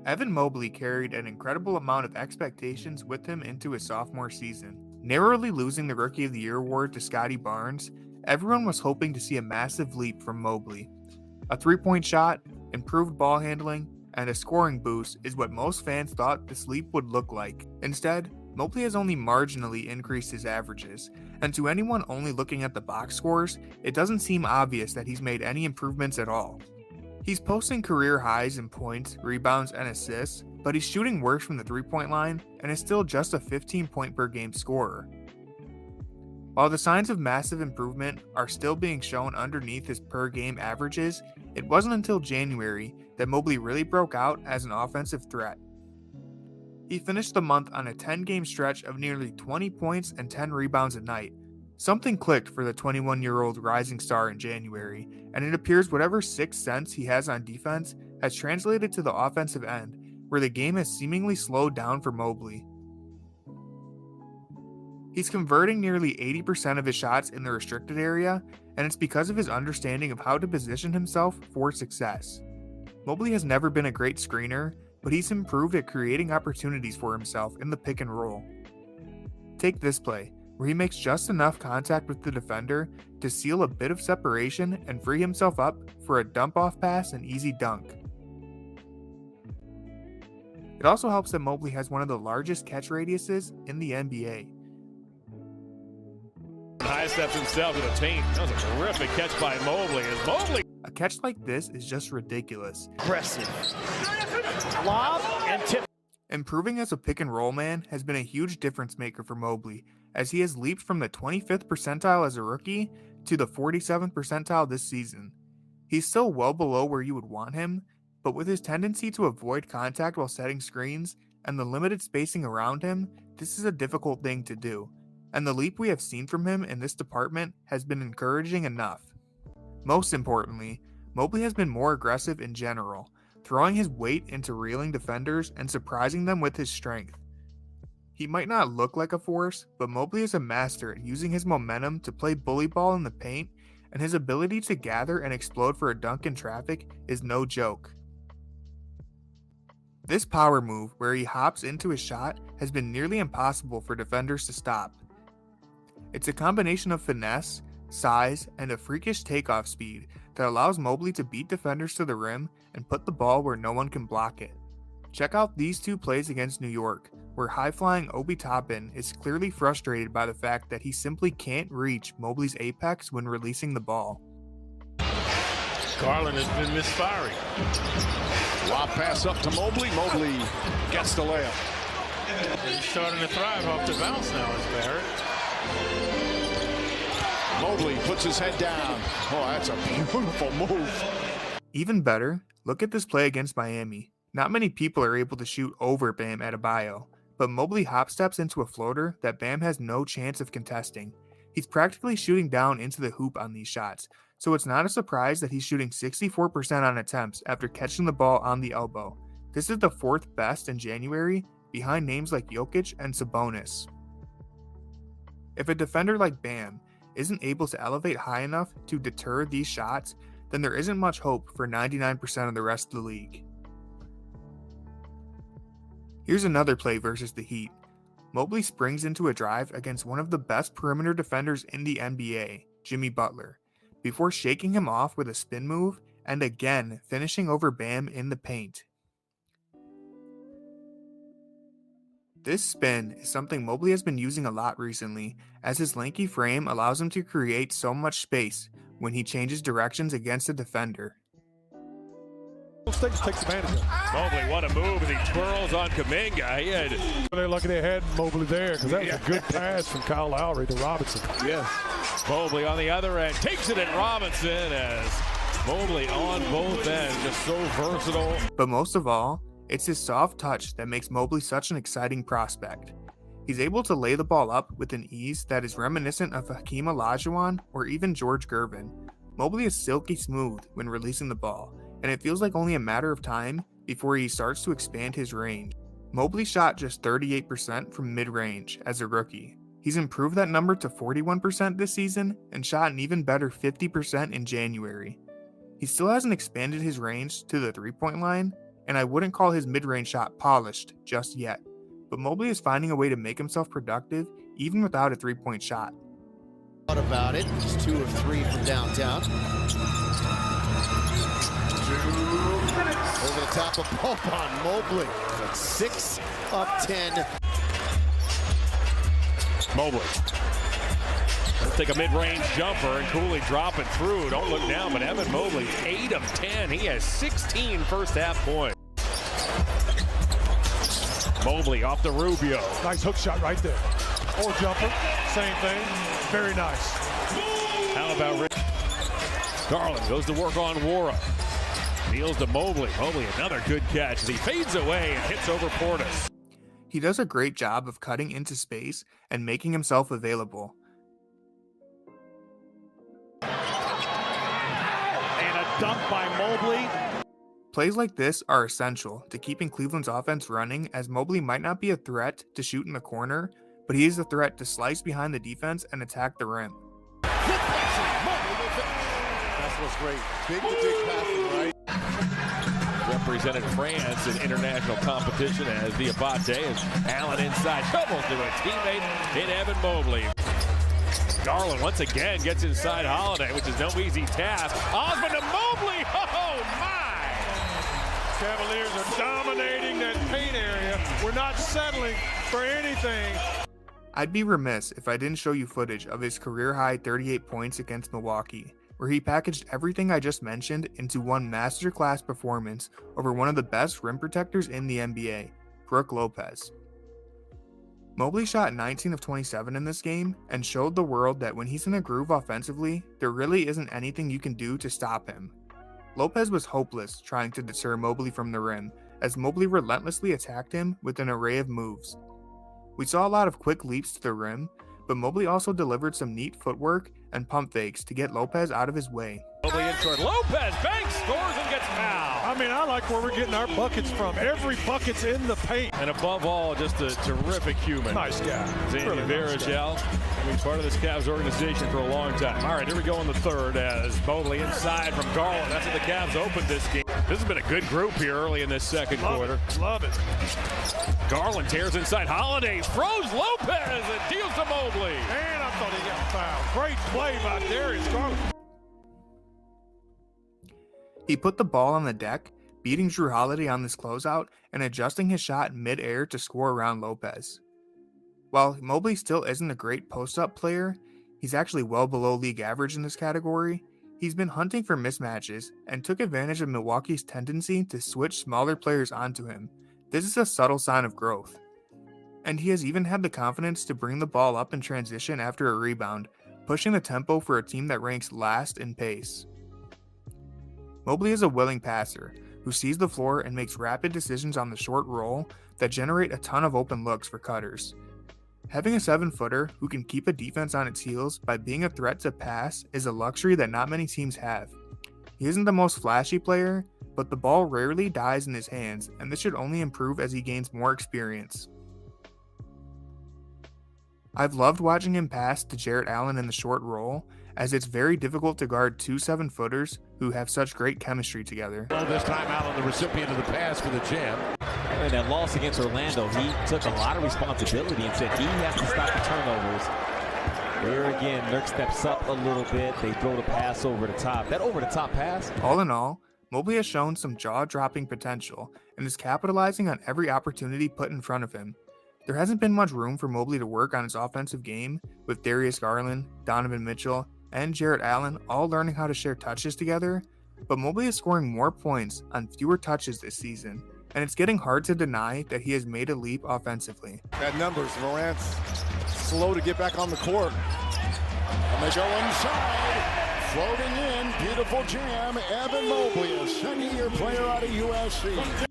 Evan Mobley carried an incredible amount of expectations with him into his sophomore season. Narrowly losing the Rookie of the Year award to Scotty Barnes, everyone was hoping to see a massive leap from Mobley. A three-point shot, improved ball handling, and a scoring boost is what most fans thought this leap would look like. Instead, Mobley has only marginally increased his averages, and to anyone only looking at the box scores, it doesn't seem obvious that he's made any improvements at all. He's posting career highs in points, rebounds, and assists, but he's shooting worse from the three-point line and is still just a 15-point per game scorer. While the signs of massive improvement are still being shown underneath his per game averages, it wasn't until January that Mobley really broke out as an offensive threat. He finished the month on a 10-game stretch of nearly 20 points and 10 rebounds a night. Something clicked for the 21-year-old rising star in January, and it appears whatever sixth sense he has on defense has translated to the offensive end, where the game has seemingly slowed down for Mobley. He's converting nearly 80% of his shots in the restricted area, and it's because of his understanding of how to position himself for success. Mobley has never been a great screener, but he's improved at creating opportunities for himself in the pick and roll. Take this play, where he makes just enough contact with the defender to seal a bit of separation and free himself up for a dump-off pass and easy dunk. It also helps that Mobley has one of the largest catch radiuses in the NBA. High steps himself to the paint. That was a terrific catch by Mobley. A catch like this is just ridiculous. Aggressive. Lob and tip. Improving as a pick and roll man has been a huge difference maker for Mobley, as he has leaped from the 25th percentile as a rookie to the 47th percentile this season. He's still well below where you would want him, but with his tendency to avoid contact while setting screens and the limited spacing around him, this is a difficult thing to do, and the leap we have seen from him in this department has been encouraging enough. Most importantly, Mobley has been more aggressive in general, throwing his weight into reeling defenders and surprising them with his strength. He might not look like a force, but Mobley is a master at using his momentum to play bully ball in the paint, and his ability to gather and explode for a dunk in traffic is no joke. This power move, where he hops into his shot, has been nearly impossible for defenders to stop. It's a combination of finesse, size, and a freakish takeoff speed that allows Mobley to beat defenders to the rim and put the ball where no one can block it. Check out these two plays against New York, where high-flying Obi Toppin is clearly frustrated by the fact that he simply can't reach Mobley's apex when releasing the ball. Garland has been misfiring. Lob pass up to Mobley. Mobley gets the layup. He's starting to thrive off the bounce now, is Barrett. Mobley puts his head down. Oh, that's a beautiful move. Even better, look at this play against Miami. Not many people are able to shoot over Bam Adebayo, but Mobley hop steps into a floater that Bam has no chance of contesting. He's practically shooting down into the hoop on these shots, so it's not a surprise that he's shooting 64% on attempts after catching the ball on the elbow. This is the fourth best in January, behind names like Jokic and Sabonis. If a defender like Bam isn't able to elevate high enough to deter these shots, then there isn't much hope for 99% of the rest of the league. Here's another play versus the Heat. Mobley springs into a drive against one of the best perimeter defenders in the NBA, Jimmy Butler, before shaking him off with a spin move and again finishing over Bam in the paint. This spin is something Mobley has been using a lot recently, as his lanky frame allows him to create so much space when he changes directions against a defender. Takes advantage of it. Mobley, what a move, and he twirls on Kuminga. They're lucky they had Mobley there, because that was a good pass from Kyle Lowry to Robinson. Yes. Mobley on the other end takes it at Robinson, as Mobley on both ends, just so versatile. But most of all, it's his soft touch that makes Mobley such an exciting prospect. He's able to lay the ball up with an ease that is reminiscent of Hakeem Olajuwon or even George Gervin. Mobley is silky smooth when releasing the ball, and it feels like only a matter of time before he starts to expand his range. Mobley shot just 38% from mid-range as a rookie. He's improved that number to 41% this season and shot an even better 50% in January. He still hasn't expanded his range to the three-point line, and I wouldn't call his mid-range shot polished just yet, but Mobley is finding a way to make himself productive even without a three-point shot. What about it? Just 2 of 3 from downtown. Over the top of Pope on Mobley. 6 of 10. Mobley. Let's take a mid-range jumper and Cooley dropping through. Don't look down, but Evan Mobley's 8 of 10. He has 16 first half points. Mobley off the Rubio. Nice hook shot right there. Or jumper, same thing. Very nice. How about Rick? Garland goes to work on Wara. Kneels to Mobley. Mobley, another good catch as he fades away and hits over Portis. He does a great job of cutting into space and making himself available. And a dunk by Mobley. Plays like this are essential to keeping Cleveland's offense running, as Mobley might not be a threat to shoot in the corner, but he is a threat to slice behind the defense and attack the rim. That's what's great. Big to big passing, right? Represented France in international competition as Diabate, as Allen inside doubles to a teammate in Evan Mobley. Garland once again gets inside Holiday, which is no easy task. Osmond to Mobley. Oh my! Cavaliers are dominating that paint area. We're not settling for anything. I'd be remiss if I didn't show you footage of his career-high 38 points against Milwaukee, where he packaged everything I just mentioned into one masterclass performance over one of the best rim protectors in the NBA, Brook Lopez. Mobley shot 19 of 27 in this game and showed the world that when he's in a groove offensively, there really isn't anything you can do to stop him. Lopez was hopeless trying to deter Mobley from the rim, as Mobley relentlessly attacked him with an array of moves. We saw a lot of quick leaps to the rim, but Mobley also delivered some neat footwork and pump fakes to get Lopez out of his way. Mobley in short. Lopez banks, scores, and gets fouled. I mean, I like where we're getting our buckets from. Every bucket's in the paint. And above all, just a terrific human. Nice guy. Zanny Really nice Varejao. He's part of this Cavs organization for a long time. All right, here we go in the third as Mobley inside from Garland. That's how the Cavs opened this game. This has been a good group here early in this second quarter. Love it. Garland tears inside. Holiday throws Lopez and deals to Mobley. And I thought he got fouled. Great play by Darius Garland. He put the ball on the deck, beating Drew Holiday on this closeout and adjusting his shot mid-air to score around Lopez. While Mobley still isn't a great post-up player, he's actually well below league average in this category. He's been hunting for mismatches and took advantage of Milwaukee's tendency to switch smaller players onto him. This is a subtle sign of growth. And he has even had the confidence to bring the ball up in transition after a rebound, pushing the tempo for a team that ranks last in pace. Mobley is a willing passer who sees the floor and makes rapid decisions on the short roll that generate a ton of open looks for cutters. Having a 7-footer who can keep a defense on its heels by being a threat to pass is a luxury that not many teams have. He isn't the most flashy player, but the ball rarely dies in his hands, and this should only improve as he gains more experience. I've loved watching him pass to Jarrett Allen in the short roll, as it's very difficult to guard two 7-footers who have such great chemistry together. This time Allen, the recipient of the pass for the jam. In that loss against Orlando, he took a lot of responsibility and said he has to stop the turnovers. There again, Nurk steps up a little bit. They throw the pass over the top. That over-the-top pass. All in all, Mobley has shown some jaw-dropping potential and is capitalizing on every opportunity put in front of him. There hasn't been much room for Mobley to work on his offensive game, with Darius Garland, Donovan Mitchell, and Jarrett Allen all learning how to share touches together, but Mobley is scoring more points on fewer touches this season, and it's getting hard to deny that he has made a leap offensively. Bad numbers. Morant's slow to get back on the court. And they go inside. Floating in. Beautiful jam. Evan Mobley, a second-year player out of USC.